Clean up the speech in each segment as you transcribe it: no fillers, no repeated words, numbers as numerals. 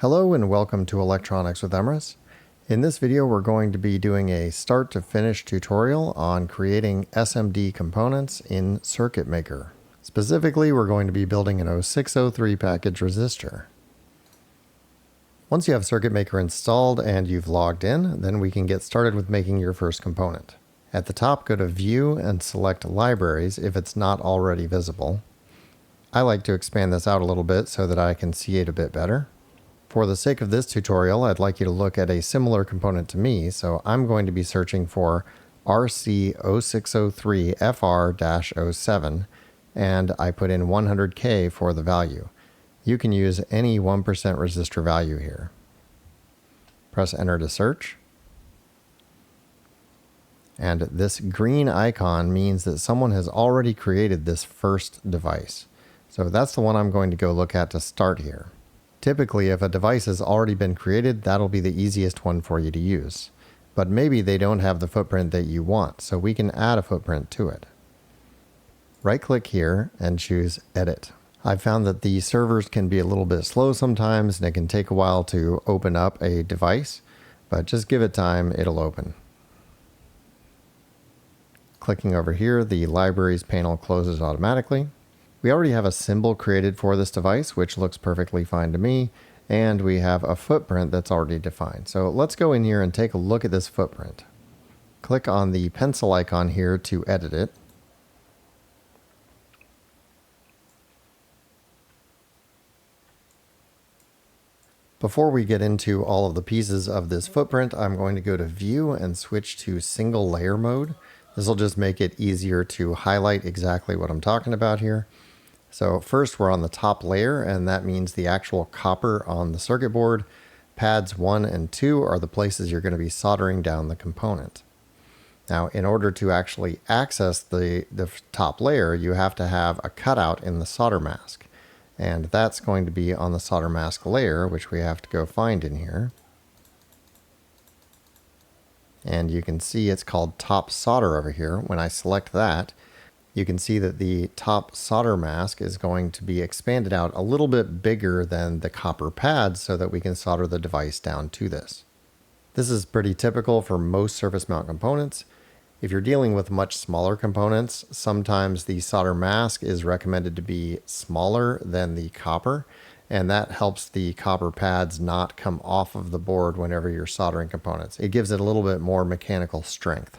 Hello and welcome to Electronics with Emrys. In this video we're going to be doing a start to finish tutorial on creating SMD components in CircuitMaker. Specifically, we're going to be building an 0603 package resistor. Once you have CircuitMaker installed and you've logged in, then we can get started with making your first component. At the top, go to View and select Libraries if it's not already visible. I like to expand this out a little bit so that I can see it a bit better. For the sake of this tutorial, I'd like you to look at a similar component to me, so I'm going to be searching for RC0603FR-07, and I put in 100K for the value. You can use any 1% resistor value here. Press enter to search. And this green icon means that someone has already created this first device. So that's the one I'm going to go look at to start here. Typically, if a device has already been created, that'll be the easiest one for you to use. But maybe they don't have the footprint that you want, so we can add a footprint to it. Right-click here and choose Edit. I've found that the servers can be a little bit slow sometimes, and it can take a while to open up a device, but just give it time, it'll open. Clicking over here, the Libraries panel closes automatically. We already have a symbol created for this device, which looks perfectly fine to me, and we have a footprint that's already defined. So let's go in here and take a look at this footprint. Click on the pencil icon here to edit it. Before we get into all of the pieces of this footprint, I'm going to go to View and switch to Single Layer Mode. This will just make it easier to highlight exactly what I'm talking about here. So first we're on the top layer, and that means the actual copper on the circuit board. Pads 1 and 2 are the places you're going to be soldering down the component. Now, in order to actually access the top layer, you have to have a cutout in the solder mask. And that's going to be on the solder mask layer, which we have to go find in here. And you can see it's called top solder over here. When I select that, you can see that the top solder mask is going to be expanded out a little bit bigger than the copper pads so that we can solder the device down to this. This is pretty typical for most surface mount components. If you're dealing with much smaller components, sometimes the solder mask is recommended to be smaller than the copper, and that helps the copper pads not come off of the board whenever you're soldering components. It gives it a little bit more mechanical strength.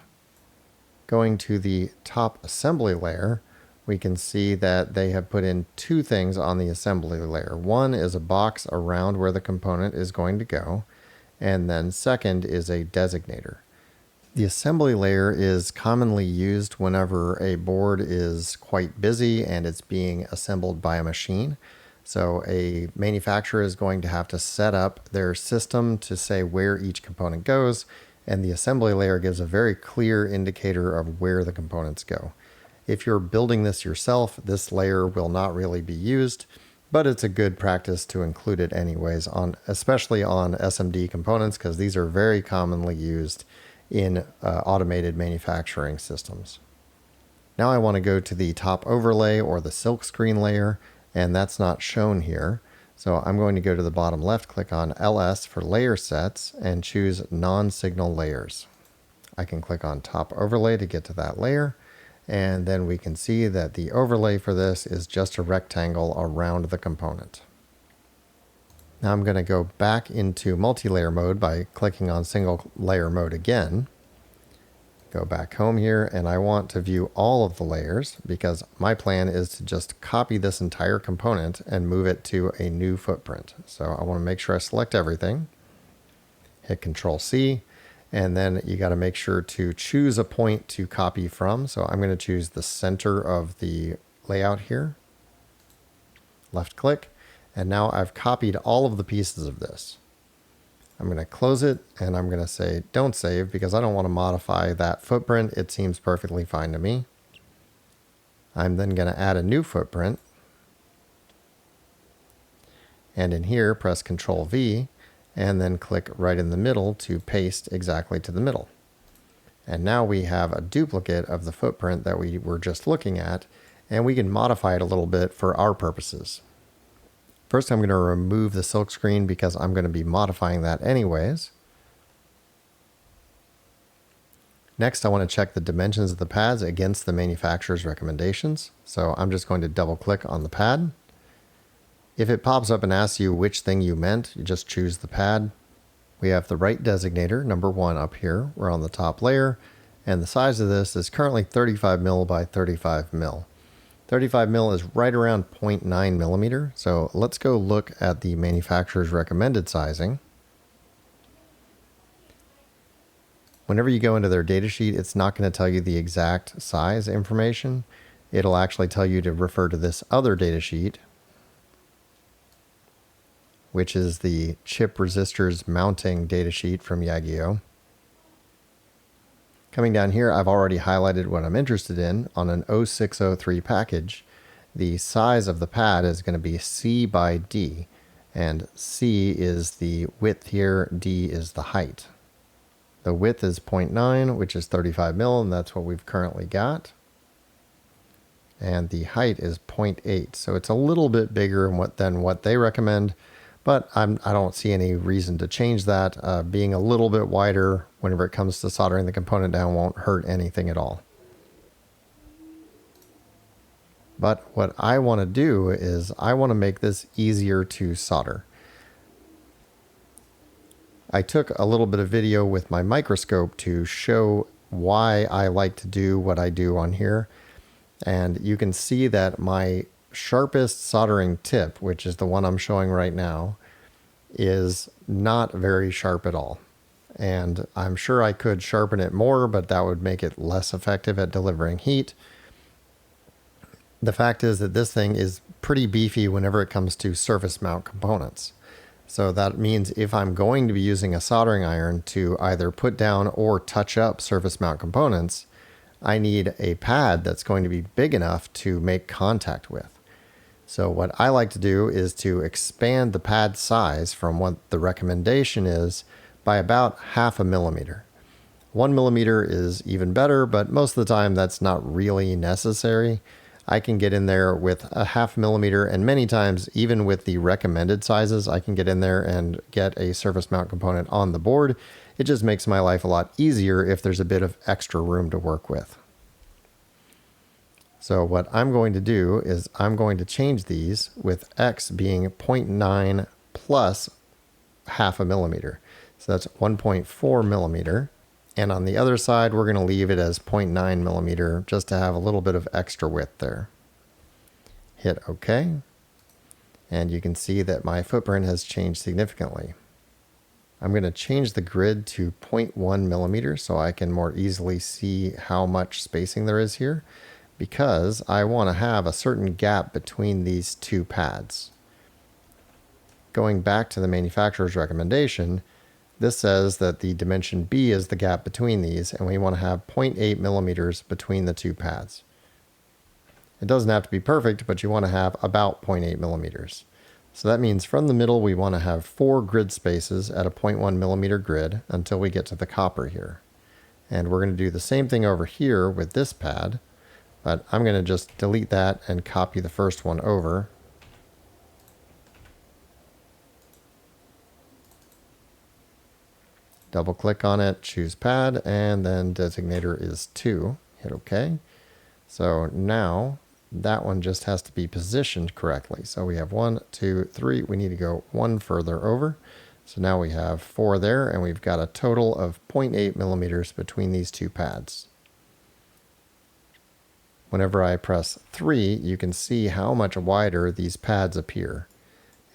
Going to the top assembly layer, we can see that they have put in two things on the assembly layer. One is a box around where the component is going to go, and then second is a designator. The assembly layer is commonly used whenever a board is quite busy and it's being assembled by a machine. So a manufacturer is going to have to set up their system to say where each component goes, and the assembly layer gives a very clear indicator of where the components go. If you're building this yourself, this layer will not really be used, but it's a good practice to include it anyways, especially on SMD components, because these are very commonly used in automated manufacturing systems. Now I want to go to the top overlay or the silk screen layer, and that's not shown here. So I'm going to go to the bottom left, click on LS for layer sets, and choose non-signal layers. I can click on top overlay to get to that layer, and then we can see that the overlay for this is just a rectangle around the component. Now I'm going to go back into multi-layer mode by clicking on single layer mode again. Go back home here, and I want to view all of the layers because my plan is to just copy this entire component and move it to a new footprint. So I want to make sure I select everything, hit Control-C, and then you got to make sure to choose a point to copy from. So I'm going to choose the center of the layout here, left click, and now I've copied all of the pieces of this. I'm going to close it, and I'm going to say don't save because I don't want to modify that footprint. It seems perfectly fine to me. I'm then going to add a new footprint. And in here, press Control-V, and then click right in the middle to paste exactly to the middle. And now we have a duplicate of the footprint that we were just looking at, and we can modify it a little bit for our purposes. First, I'm going to remove the silk screen because I'm going to be modifying that anyways. Next, I want to check the dimensions of the pads against the manufacturer's recommendations. So I'm just going to double click on the pad. If it pops up and asks you which thing you meant, you just choose the pad. We have the right designator, number 1 up here. We're on the top layer, and the size of this is currently 35 mil by 35 mil. 35 mil is right around 0.9 millimeter. So let's go look at the manufacturer's recommended sizing. Whenever you go into their datasheet, it's not going to tell you the exact size information. It'll actually tell you to refer to this other datasheet, which is the chip resistors mounting datasheet from Yageo. Coming down here, I've already highlighted what I'm interested in. On an 0603 package, the size of the pad is going to be C by D, and C is the width here, D is the height. The width is 0.9, which is 35 mil, and that's what we've currently got. And the height is 0.8, so it's a little bit bigger than what they recommend, but I don't see any reason to change that. Being a little bit wider whenever it comes to soldering the component down won't hurt anything at all. But what I want to do is I want to make this easier to solder. I took a little bit of video with my microscope to show why I like to do what I do on here. And you can see that my sharpest soldering tip, which is the one I'm showing right now, is not very sharp at all. And I'm sure I could sharpen it more, but that would make it less effective at delivering heat. The fact is that this thing is pretty beefy whenever it comes to surface mount components. So that means if I'm going to be using a soldering iron to either put down or touch up surface mount components, I need a pad that's going to be big enough to make contact with. So what I like to do is to expand the pad size from what the recommendation is by about 0.5 millimeter. 1 millimeter is even better, but most of the time that's not really necessary. I can get in there with a 0.5 millimeter, and many times, even with the recommended sizes, I can get in there and get a surface mount component on the board. It just makes my life a lot easier if there's a bit of extra room to work with. So what I'm going to do is I'm going to change these with X being 0.9 plus 0.5 millimeter. So that's 1.4 millimeter. And on the other side, we're going to leave it as 0.9 millimeter just to have a little bit of extra width there. Hit OK. And you can see that my footprint has changed significantly. I'm going to change the grid to 0.1 millimeter so I can more easily see how much spacing there is here, because I want to have a certain gap between these two pads. Going back to the manufacturer's recommendation, this says that the dimension B is the gap between these, and we want to have 0.8 millimeters between the two pads. It doesn't have to be perfect, but you want to have about 0.8 millimeters. So that means from the middle, we want to have 4 grid spaces at a 0.1 millimeter grid until we get to the copper here. And we're going to do the same thing over here with this pad, but I'm going to just delete that and copy the first one over. Double click on it, choose pad, and then designator is 2. Hit OK. So now that one just has to be positioned correctly. So we have 1, 2, 3. We need to go 1 further over. So now we have 4 there, and we've got a total of 0.8 millimeters between these two pads. Whenever I press 3, you can see how much wider these pads appear.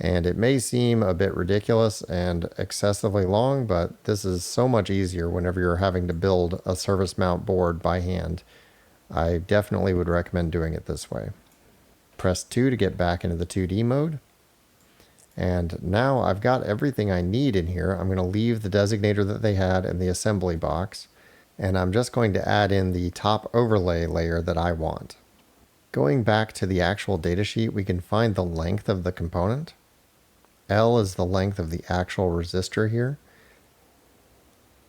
And it may seem a bit ridiculous and excessively long, but this is so much easier whenever you're having to build a surface mount board by hand. I definitely would recommend doing it this way. Press 2 to get back into the 2D mode. And now I've got everything I need in here. I'm going to leave the designator that they had in the assembly box, and I'm just going to add in the top overlay layer that I want. Going back to the actual datasheet, we can find the length of the component. L is the length of the actual resistor here.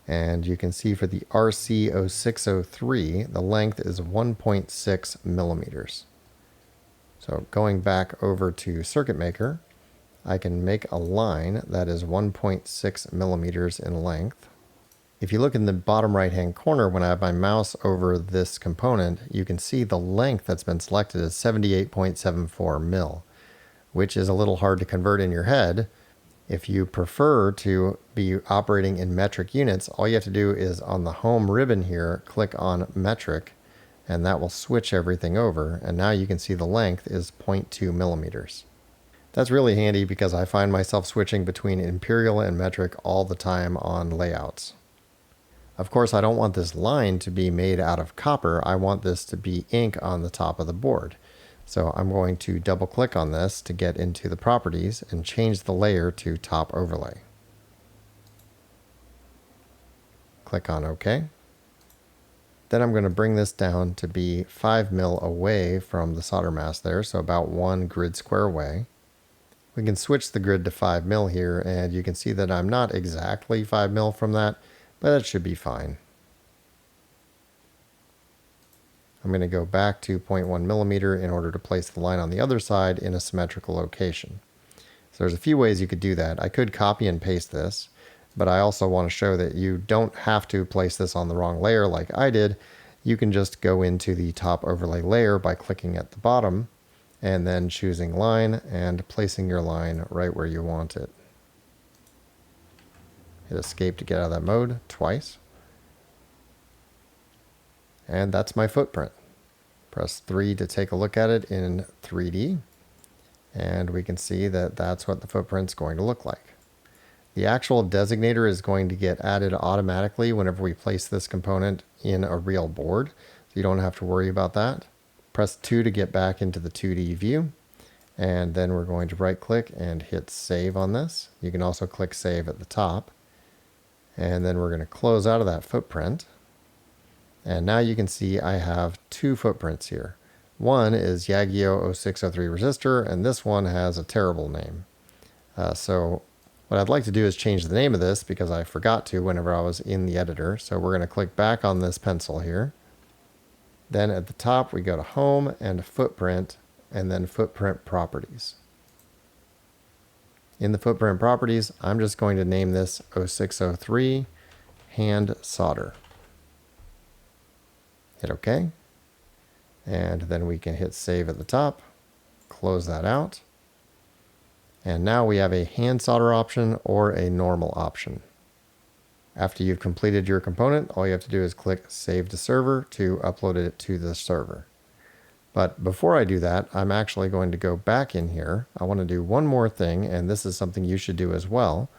And you can see for the RC0603, the length is 1.6 millimeters. So going back over to CircuitMaker, I can make a line that is 1.6 millimeters in length. If you look in the bottom right hand corner, when I have my mouse over this component, you can see the length that's been selected is 78.74 mil, which is a little hard to convert in your head. If you prefer to be operating in metric units, all you have to do is on the home ribbon here, click on metric, and that will switch everything over. And now you can see the length is 0.2 millimeters. That's really handy because I find myself switching between imperial and metric all the time on layouts. Of course, I don't want this line to be made out of copper. I want this to be ink on the top of the board. So I'm going to double click on this to get into the properties and change the layer to top overlay. Click on OK. Then I'm going to bring this down to be 5 mil away from the solder mask there, so about 1 grid square away. We can switch the grid to 5 mil here, and you can see that I'm not exactly 5 mil from that, but that should be fine. I'm going to go back to 0.1 millimeter in order to place the line on the other side in a symmetrical location. So there's a few ways you could do that. I could copy and paste this, but I also want to show that you don't have to place this on the wrong layer like I did. You can just go into the top overlay layer by clicking at the bottom and then choosing line and placing your line right where you want it. Hit escape to get out of that mode twice. And that's my footprint. Press 3 to take a look at it in 3D. And we can see that that's what the footprint's going to look like. The actual designator is going to get added automatically whenever we place this component in a real board. So you don't have to worry about that. Press 2 to get back into the 2D view. And then we're going to right click and hit save on this. You can also click save at the top. And then we're going to close out of that footprint. And now you can see I have 2 footprints here. One is Yagio 0603 resistor, and this one has a terrible name. So what I'd like to do is change the name of this because I forgot to whenever I was in the editor. So we're going to click back on this pencil here. Then at the top we go to Home and Footprint, and then Footprint Properties. In the Footprint Properties, I'm just going to name this 0603 Hand Solder. Hit OK. And then we can hit save at the top, close that out. And now we have a hand solder option or a normal option. After you've completed your component, all you have to do is click Save to Server to upload it to the server. But before I do that, I'm actually going to go back in here. I want to do one more thing, and this is something you should do as well.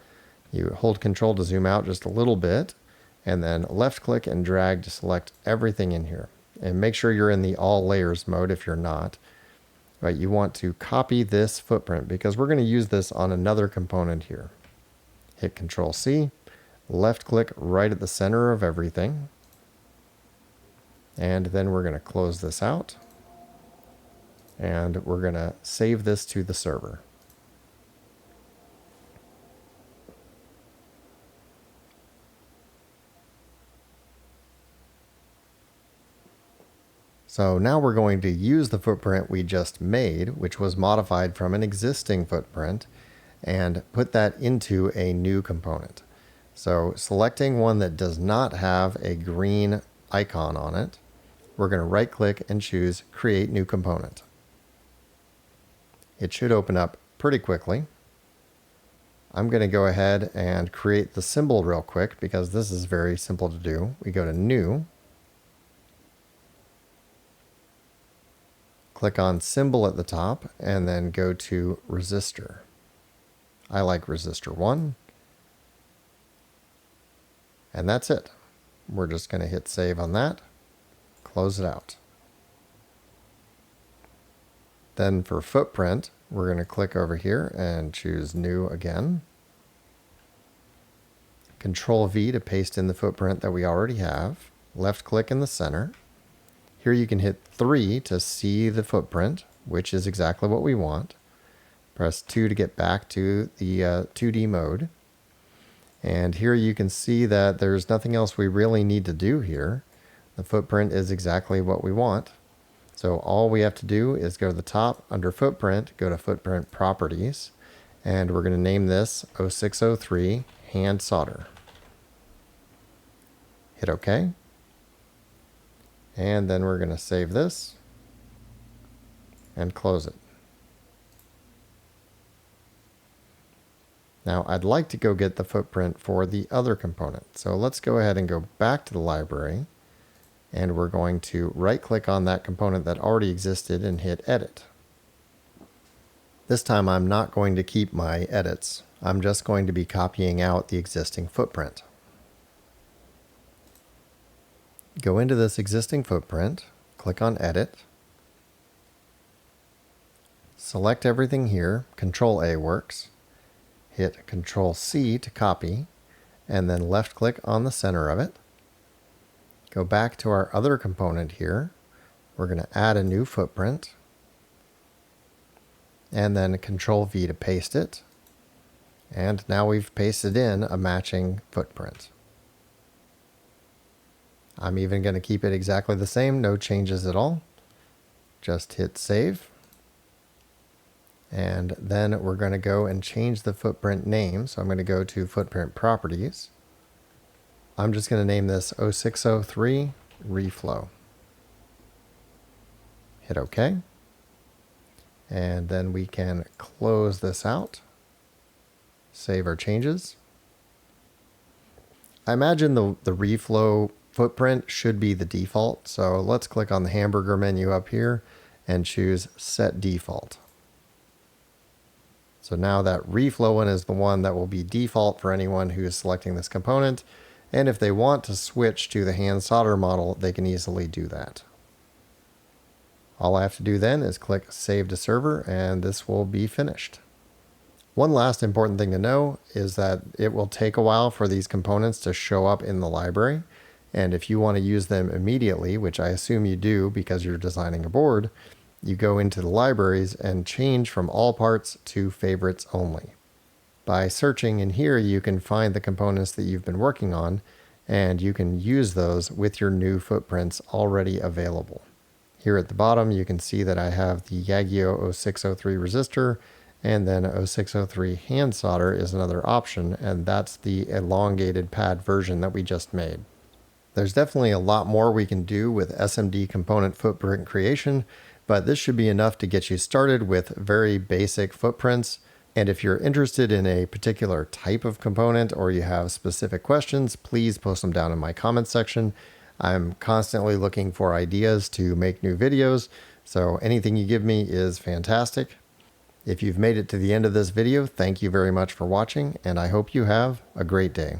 You hold Control to zoom out just a little bit, and then left click and drag to select everything in here. And make sure you're in the all layers mode if you're not. Right, you want to copy this footprint because we're going to use this on another component here. Hit Control C, left click right at the center of everything. And then we're going to close this out. And we're going to save this to the server. So now we're going to use the footprint we just made, which was modified from an existing footprint, and put that into a new component. So selecting one that does not have a green icon on it, we're going to right click and choose Create New Component. It should open up pretty quickly. I'm going to go ahead and create the symbol real quick because this is very simple to do. We go to New, click on Symbol at the top, and then go to Resistor. I like Resistor 1. And that's it. We're just going to hit Save on that, close it out. Then for Footprint, we're going to click over here and choose New again. Control V to paste in the footprint that we already have. Left click in the center. Here you can hit 3 to see the footprint, which is exactly what we want. Press 2 to get back to the 2D mode. And here you can see that there's nothing else we really need to do here. The footprint is exactly what we want. So all we have to do is go to the top under Footprint, go to Footprint Properties, And we're going to name this 0603 hand solder. Hit OK. And then we're going to save this and close it. Now I'd like to go get the footprint for the other component. So let's go ahead and go back to the library, and we're going to right click on that component that already existed and hit edit. This time I'm not going to keep my edits. I'm just going to be copying out the existing footprint. Go into this existing footprint, click on edit, select everything here, Control A works. Hit Control C to copy, and then left click on the center of it. Go back to our other component here. We're going to add a new footprint, and then Control V to paste it. And now we've pasted in a matching footprint. I'm even going to keep it exactly the same, no changes at all. Just hit save. And then we're going to go and change the footprint name. So I'm going to go to footprint properties. I'm just going to name this 0603 reflow. Hit OK. And then we can close this out. Save our changes. I imagine the reflow footprint should be the default. So let's click on the hamburger menu up here and choose Set Default. So now that reflow one is the one that will be default for anyone who is selecting this component. And if they want to switch to the hand solder model, they can easily do that. All I have to do then is click Save to Server, and this will be finished. One last important thing to know is that it will take a while for these components to show up in the library. And if you want to use them immediately, which I assume you do because you're designing a board, you go into the libraries and change from all parts to favorites only. By searching in here, you can find the components that you've been working on, and you can use those with your new footprints already available. Here at the bottom, you can see that I have the Yageo 0603 resistor, and then 0603 hand solder is another option, and that's the elongated pad version that we just made. There's definitely a lot more we can do with SMD component footprint creation, but this should be enough to get you started with very basic footprints. And if you're interested in a particular type of component or you have specific questions, please post them down in my comments section. I'm constantly looking for ideas to make new videos, so anything you give me is fantastic. If you've made it to the end of this video, thank you very much for watching, and I hope you have a great day.